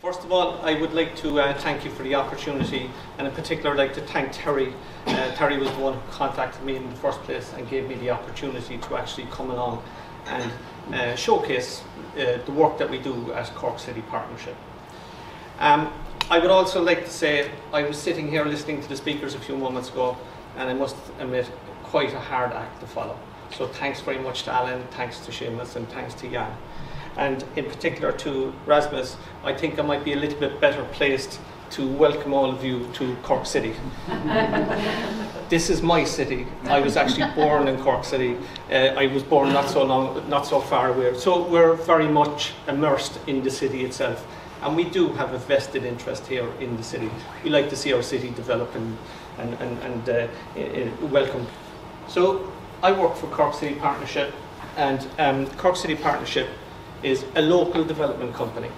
First of all, I would like to thank you for the opportunity, and in particular I'd like to thank Terry. Terry was the one who contacted me in the first place and gave me the opportunity to actually come along and showcase the work that we do at Cork City Partnership. I would also like to say, I was sitting here listening to the speakers a few moments ago, and I must admit, quite a hard act to follow. So thanks very much to Alan, thanks to Seamus, and thanks to Jan. And in particular to Rasmus, I think I might be a little bit better placed to welcome all of you to Cork City. This is my city. I was actually born in Cork City. I was born not so far away. So we're very much immersed in the city itself. And we do have a vested interest here in the city. We like to see our city develop and welcome. So I work for Cork City Partnership, and Cork City Partnership is a local development company.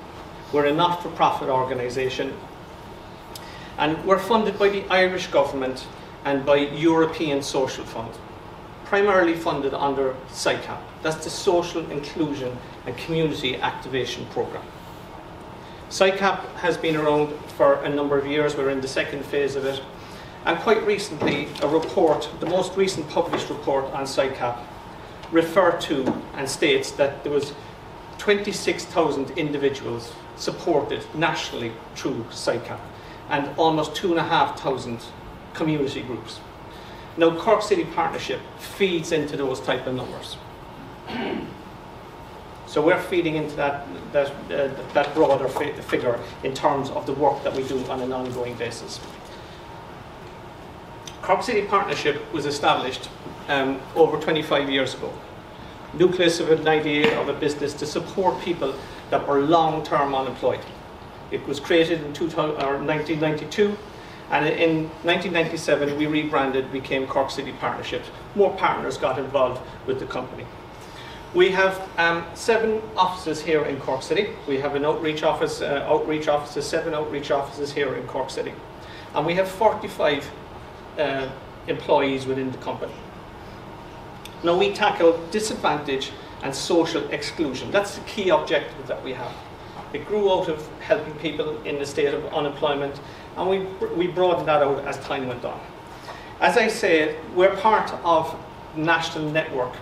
We're a not-for-profit organisation, and we're funded by the Irish government and by European Social Fund, primarily funded under SIATE. That's the Social Inclusion and Community Activation Programme. SIATE has been around for a number of years. We're in the second phase of it, and quite recently a report, the most recent published report on SIATE, referred to and states that there was 26,000 individuals supported nationally through SIATE, and almost 2,500 community groups. Now, Cork City Partnership feeds into those type of numbers. So we're feeding into that broader figure in terms of the work that we do on an ongoing basis. Cork City Partnership was established over 25 years ago. Nucleus of an idea of a business to support people that were long-term unemployed. It was created in 1992, and in 1997 we rebranded, became Cork City Partnership. More partners got involved with the company. We have 7 offices here in Cork City. We have an outreach office, 7 outreach offices here in Cork City. And we have 45 employees within the company. Now, we tackle disadvantage and social exclusion. That's the key objective that we have. It grew out of helping people in the state of unemployment, and we broadened that out as time went on. As I say, we're part of the national network,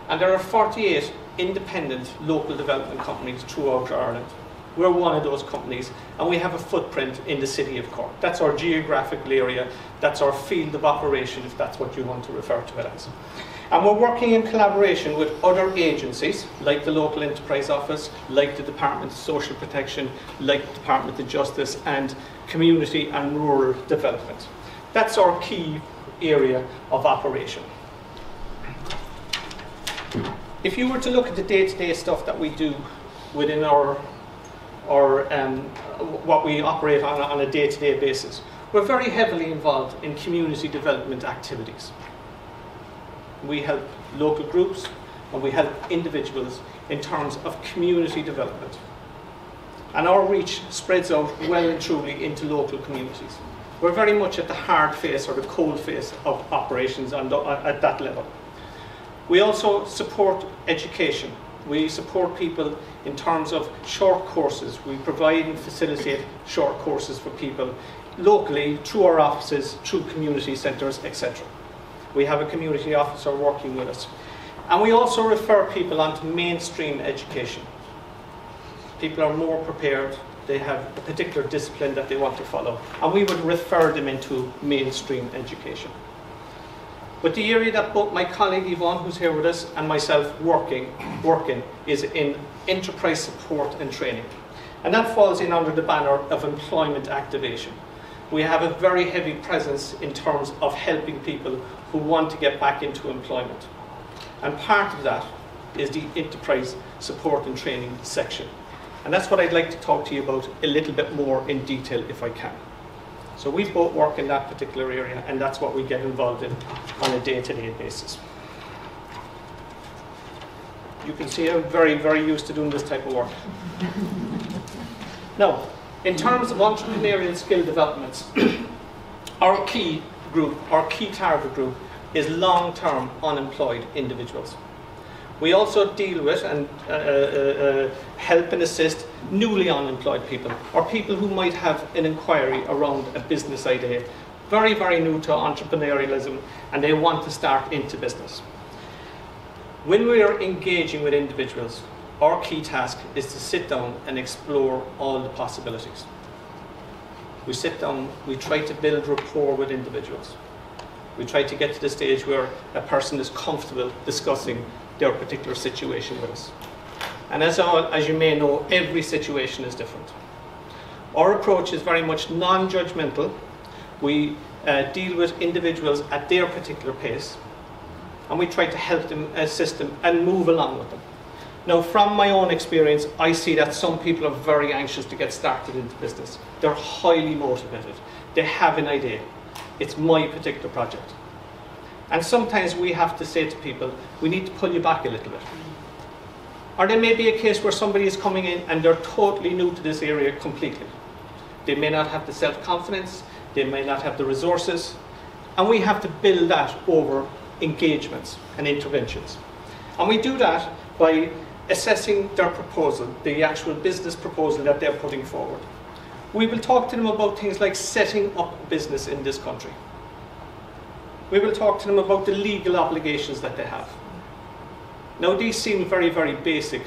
and there are 48 independent local development companies throughout Ireland. We're one of those companies, and we have a footprint in the city of Cork. That's our geographical area, that's our field of operation, if that's what you want to refer to it as. And we're working in collaboration with other agencies, like the Local Enterprise Office, like the Department of Social Protection, like the Department of Justice, and Community and Rural Development. That's our key area of operation. If you were to look at the day-to-day stuff that we do within what we operate on a day-to-day basis, we're very heavily involved in community development activities. We help local groups and we help individuals in terms of community development. And our reach spreads out well and truly into local communities. We're very much at the hard face or the cold face of operations at that level. We also support education. We support people in terms of short courses. We provide and facilitate short courses for people locally through our offices, through community centres, etc. We have a community officer working with us. And we also refer people onto mainstream education. People are more prepared, they have a particular discipline that they want to follow, and we would refer them into mainstream education. But the area that both my colleague Yvonne, who's here with us, and myself working is in enterprise support and training. And that falls in under the banner of employment activation. We have a very heavy presence in terms of helping people who want to get back into employment. And part of that is the enterprise support and training section. And that's what I'd like to talk to you about a little bit more in detail if I can. So we both work in that particular area, and that's what we get involved in on a day-to-day basis. You can see I'm very, very used to doing this type of work. Now, in terms of entrepreneurial skill developments, our key target group is long-term unemployed individuals. We also deal with and help and assist newly unemployed people, or people who might have an inquiry around a business idea, very, very new to entrepreneurialism, and they want to start into business. When we are engaging with individuals, our key task is to sit down and explore all the possibilities. We sit down, we try to build rapport with individuals. We try to get to the stage where a person is comfortable discussing their particular situation with us. And as you may know, every situation is different. Our approach is very much non-judgmental. We deal with individuals at their particular pace, and we try to help them, assist them, and move along with them. Now, from my own experience, I see that some people are very anxious to get started into business. They're highly motivated. They have an idea. It's my particular project. And sometimes we have to say to people, we need to pull you back a little bit. Or there may be a case where somebody is coming in and they're totally new to this area completely. They may not have the self-confidence, they may not have the resources, and we have to build that over engagements and interventions. And we do that by assessing their proposal, the actual business proposal that they're putting forward. We will talk to them about things like setting up a business in this country. We will talk to them about the legal obligations that they have. Now, these seem very, very basic,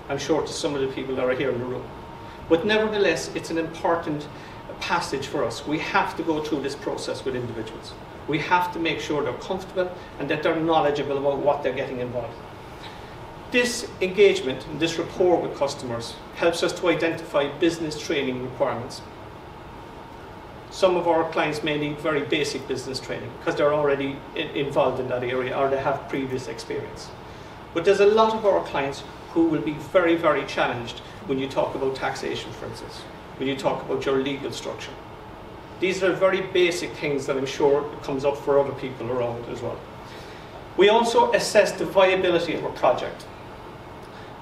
I'm sure, to some of the people that are here in the room. But nevertheless, it's an important passage for us. We have to go through this process with individuals. We have to make sure they're comfortable and that they're knowledgeable about what they're getting involved in. This engagement, this rapport with customers, helps us to identify business training requirements. Some of our clients may need very basic business training because they're already involved in that area or they have previous experience. But there's a lot of our clients who will be very, very challenged when you talk about taxation, for instance, when you talk about your legal structure. These are very basic things that I'm sure comes up for other people around as well. We also assess the viability of a project.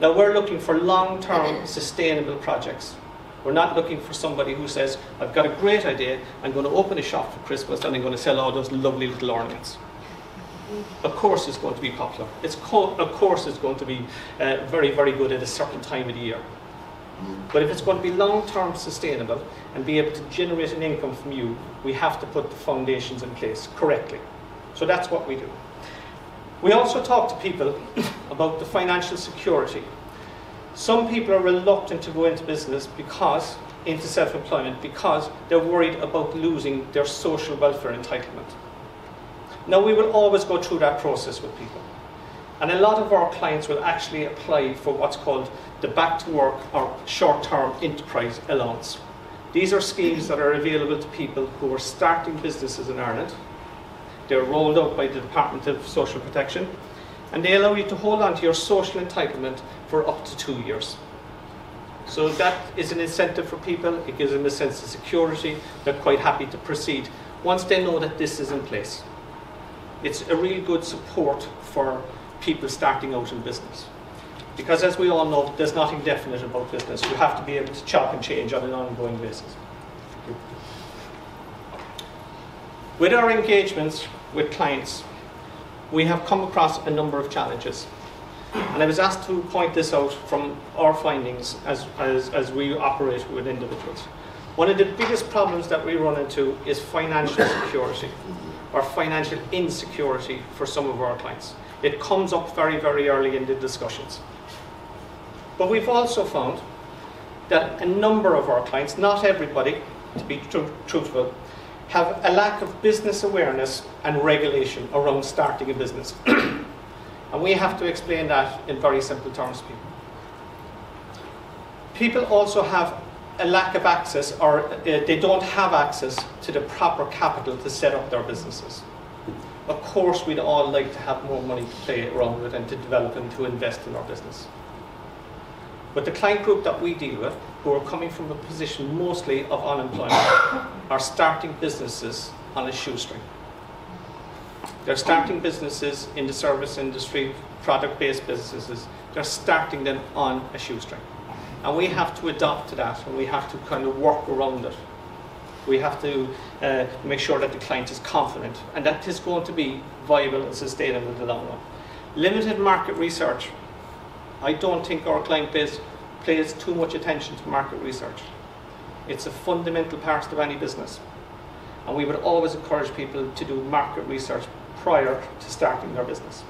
Now, we're looking for long-term sustainable projects. We're not looking for somebody who says, I've got a great idea, I'm going to open a shop for Christmas and I'm going to sell all those lovely little ornaments. Of course it's going to be popular. Of course it's going to be very, very good at a certain time of the year. But if it's going to be long-term sustainable and be able to generate an income from you, we have to put the foundations in place correctly. So that's what we do. We also talk to people about the financial security. Some people are reluctant to go into business into self-employment because they're worried about losing their social welfare entitlement. Now, we will always go through that process with people. And a lot of our clients will actually apply for what's called the back to work or short-term enterprise allowance. These are schemes that are available to people who are starting businesses in Ireland. They're rolled out by the Department of Social Protection, and they allow you to hold on to your social entitlement for up to 2 years. So that is an incentive for people. It gives them a sense of security. They're quite happy to proceed once they know that this is in place. It's a really good support for people starting out in business. Because as we all know, there's nothing definite about business. You have to be able to chop and change on an ongoing basis. With our engagements with clients, we have come across a number of challenges. And I was asked to point this out from our findings as we operate with individuals. One of the biggest problems that we run into is financial security or financial insecurity for some of our clients. It comes up very, very early in the discussions. But we've also found that a number of our clients, not everybody, to be truthful, have a lack of business awareness and regulation around starting a business. And we have to explain that in very simple terms to people. People also have a lack of access, or they don't have access to the proper capital to set up their businesses. Of course, we'd all like to have more money to play around with and to develop and to invest in our business. But the client group that we deal with, who are coming from a position mostly of unemployment, are starting businesses on a shoestring. They're starting businesses in the service industry, product-based businesses. They're starting them on a shoestring. And we have to adapt to that, and we have to kind of work around it. We have to make sure that the client is confident and that it's going to be viable and sustainable in the long run. Limited market research. I don't think our client base pays too much attention to market research. It's a fundamental part of any business. And we would always encourage people to do market research prior to starting their business.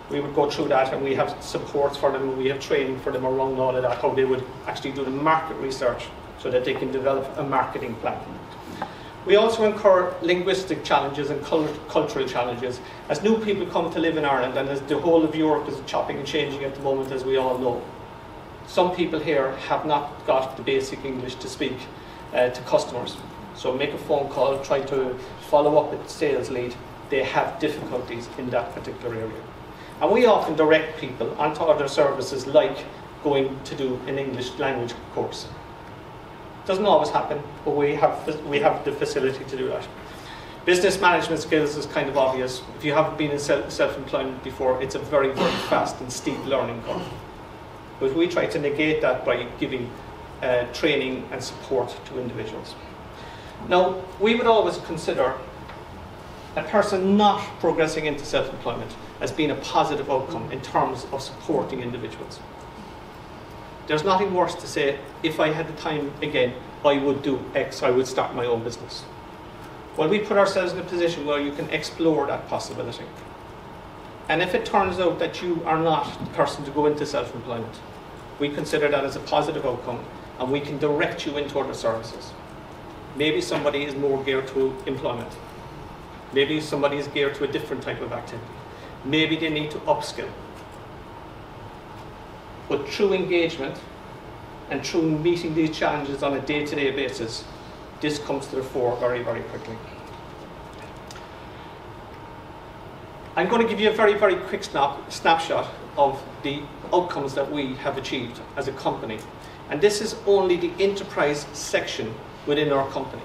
We would go through that, and we have supports for them, and we have training for them around all of that, how they would actually do the market research so that they can develop a marketing plan. We also incur linguistic challenges and cultural challenges. As new people come to live in Ireland, and as the whole of Europe is chopping and changing at the moment, as we all know, some people here have not got the basic English to speak to customers. So make a phone call, try to follow up with the sales lead. They have difficulties in that particular area. And we often direct people onto other services, like going to do an English language course. Doesn't always happen, but we have the facility to do that. Business management skills is kind of obvious. If you haven't been in self-employment before, it's a very, very fast and steep learning curve. But we try to negate that by giving training and support to individuals. Now, we would always consider a person not progressing into self-employment as being a positive outcome in terms of supporting individuals. There's nothing worse to say, if I had the time again, I would do X, I would start my own business. Well, we put ourselves in a position where you can explore that possibility. And if it turns out that you are not the person to go into self-employment, we consider that as a positive outcome, and we can direct you into other services. Maybe somebody is more geared to employment. Maybe somebody is geared to a different type of activity. Maybe they need to upskill. But through engagement and through meeting these challenges on a day-to-day basis, this comes to the fore very, very quickly. I'm going to give you a very, very quick snapshot of the outcomes that we have achieved as a company. And this is only the enterprise section within our company.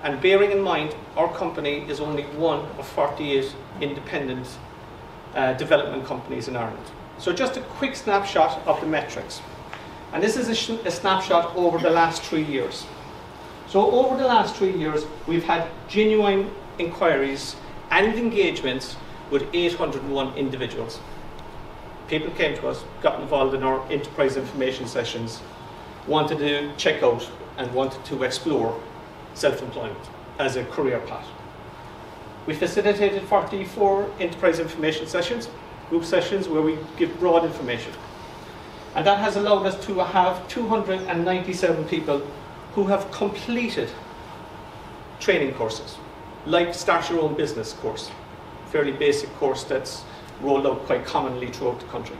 And bearing in mind, our company is only one of 48 independent development companies in Ireland. So just a quick snapshot of the metrics. And this is a snapshot over the last 3 years. So over the last 3 years, we've had genuine inquiries and engagements with 801 individuals. People came to us, got involved in our enterprise information sessions, wanted to check out and wanted to explore self-employment as a career path. We facilitated 44 enterprise information sessions, group sessions, where we give broad information. And that has allowed us to have 297 people who have completed training courses, like Start Your Own Business course, fairly basic course that's rolled out quite commonly throughout the country.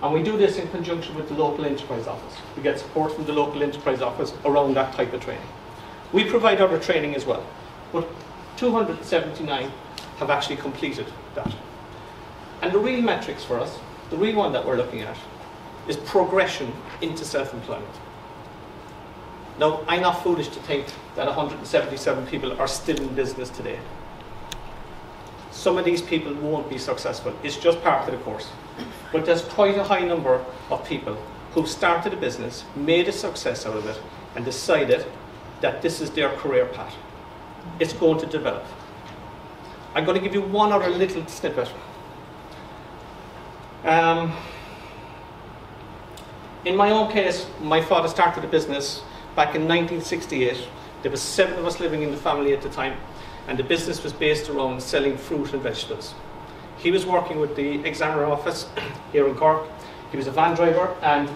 And we do this in conjunction with the local enterprise office. We get support from the local enterprise office around that type of training. We provide other training as well, but 279 have actually completed that. And the real metrics for us, the real one that we're looking at, is progression into self-employment. Now, I'm not foolish to think that 177 people are still in business today. Some of these people won't be successful. It's just part of the course. But there's quite a high number of people who started a business, made a success out of it, and decided that this is their career path. It's going to develop. I'm going to give you one other little snippet. In my own case, my father started a business back in 1968. There were 7 of us living in the family at the time, and the business was based around selling fruit and vegetables. He was working with the examiner office here in Cork. He was a van driver, and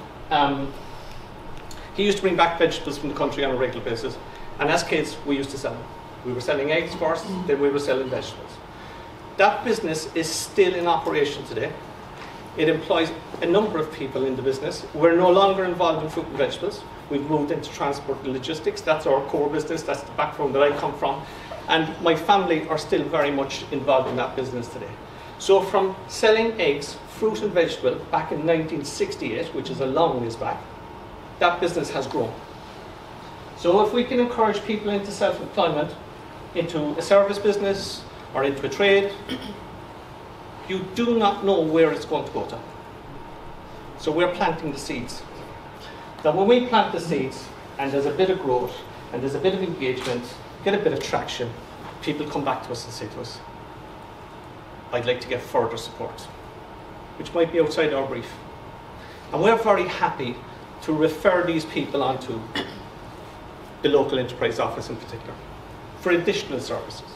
he used to bring back vegetables from the country on a regular basis. And as kids, we used to sell them. We were selling eggs first, then we were selling vegetables. That business is still in operation today. It employs a number of people in the business. We're no longer involved in fruit and vegetables. We've moved into transport and logistics. That's our core business. That's the background that I come from. And my family are still very much involved in that business today. So from selling eggs, fruit and vegetable back in 1968, which is a long ways back, that business has grown. So if we can encourage people into self-employment, into a service business or into a trade, you do not know where it's going to go to. So we're planting the seeds. Now when we plant the seeds and there's a bit of growth and there's a bit of engagement, get a bit of traction, people come back to us and say to us, I'd like to get further support. which might be outside our brief. And we're very happy to refer these people onto the local enterprise office in particular for additional services.